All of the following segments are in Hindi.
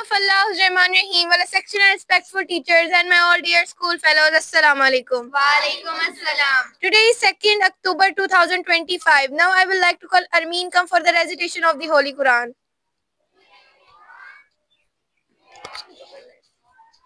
of Allah's Rahman Rahim, well, a section and respect for teachers and my all dear school fellows. Assalamu alaikum. Wa alaikum assalam. Today is 2nd October 2025. Now I would like to call Armeen come for the recitation of the Holy Quran.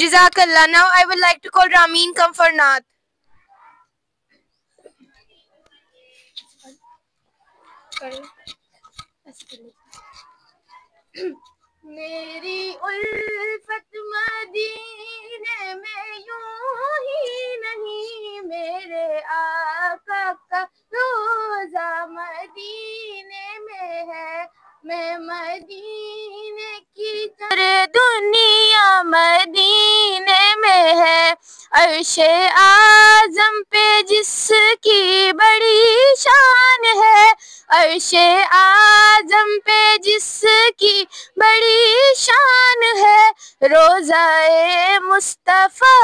Jazakallah. Now I would like to call Rameen come for Naat. मेरी उल्फत मदीने में यूं ही नहीं, मेरे आका का रोज़ा मदीने में है। मैं मदीने की तरह दुनिया मदीने में है। अर्शे आज़म पे जिसकी बड़ी शान है, अर्शे आज़म पे जिसकी बड़ी शान है। रोज़ाए मुस्तफ़ा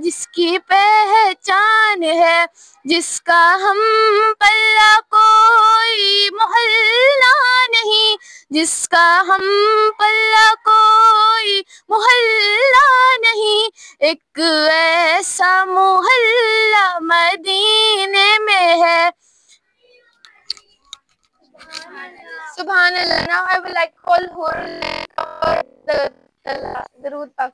जिसकी पहचान है, जिसका हम पल्ला कोई मोहल्ला नहीं, जिसका हम पल्ला कोई मोहल्ला नहीं। एक ऐसा मोहल्ला मदीने में है। Subhanallah. Now I would like to call Hur for the Darood Pak.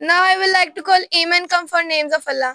Now I would like to call Amen come for names of Allah.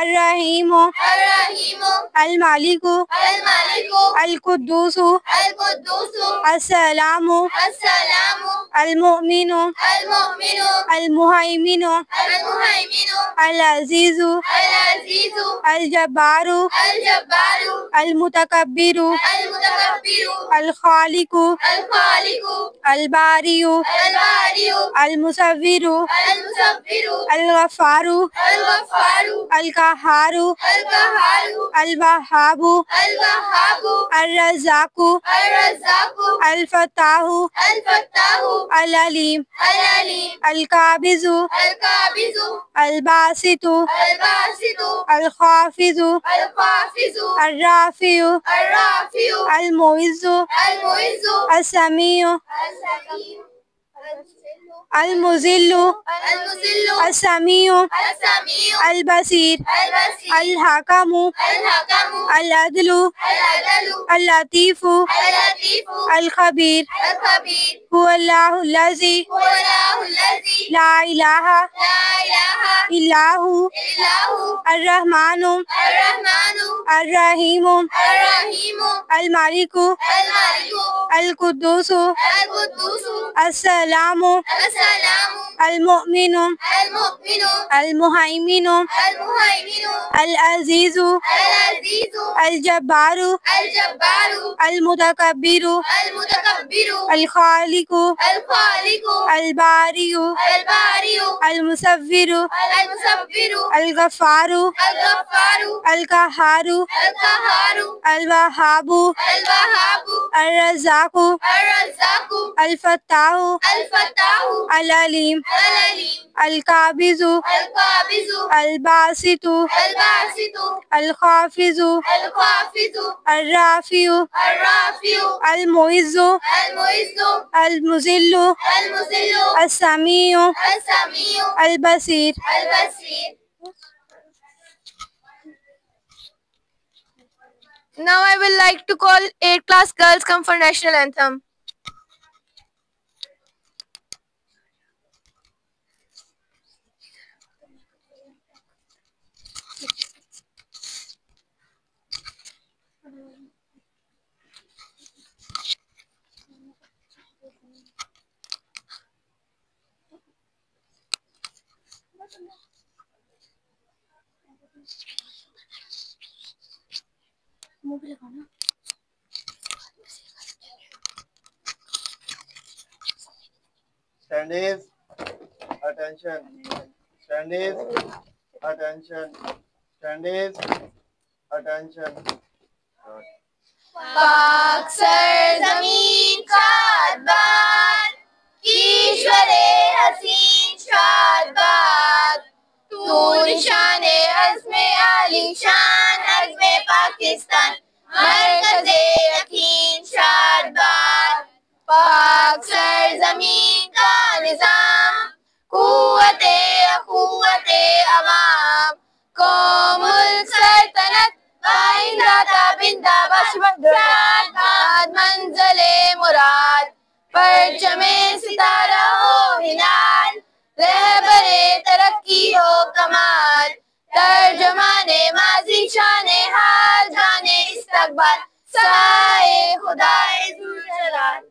Ar-Rahim अल मालिकु अल कुद्दूसु अस्सलामु अल मुमिनु अल मुहैमिनु अल अजीजु अल जब्बारु अल मुतकब्बिरु अल खालिकु अल बारियु अल मुसव्विरु अल गफ्फारु अल कहारु अल वहाबु अल रज़्ज़ाकु अल फत्ताहु अल अलीम अल काबिज़ु अल बासितु अल खाफिज़ु अल राफ़िउ अल मुइज़्ज़ु अल समीउ अल मुज़िल्लु अल समीउ अल बसीर अल हकमु अल अदलु अल लतीफु अल खबीर हुवल्लाहु लज़ी ला इलाहा इल्ला हु अर रहमानु अर रहीमु अल मालिकु अल कुद्दूसु अस्सलामु अल मुमिनु अल मुहैमिनु अल अजीजु अल जब्बारु अल मुतकब्बिरु अल खालिकु अल बारियु अल मुसव्विरु अल गफ्फारु अल कहारु अल वहाबु अल रज़्ज़ाकु अल फत्ताहु अल अलीम अल काबिज़ु अल बासितु अल खाफिज़ु अल राफ़िउ अल मुइज़्ज़ु अल मुज़िल्लु अल समीउ अल बसीर। Now I will like to call 8th class girls come for national anthem. Standees, attention. Standees, attention. Standees, attention. पाक सरज़मीन शादबाद, ईश्वरे हसीन शादबाद, तू निशाने अज़्मे आलीशान अज़्मे पाकिस्तान, मरकज़े यकीन शादबाद। पाक सरज़मीन का निज़ाम, कुव्वते अख़ुव्वते अवाम, कौम मुल्क सल्तनत आइंदा ताबिंदा शादबाद, मंज़िले मुराद, परचमे सितारा हो हिलाल, रहबरे तरक्की हो कमाल, तर्जमाने माज़ी शाने हाल, जाने इस्तक़बाल, साए खुदाए ज़ुल जलाल।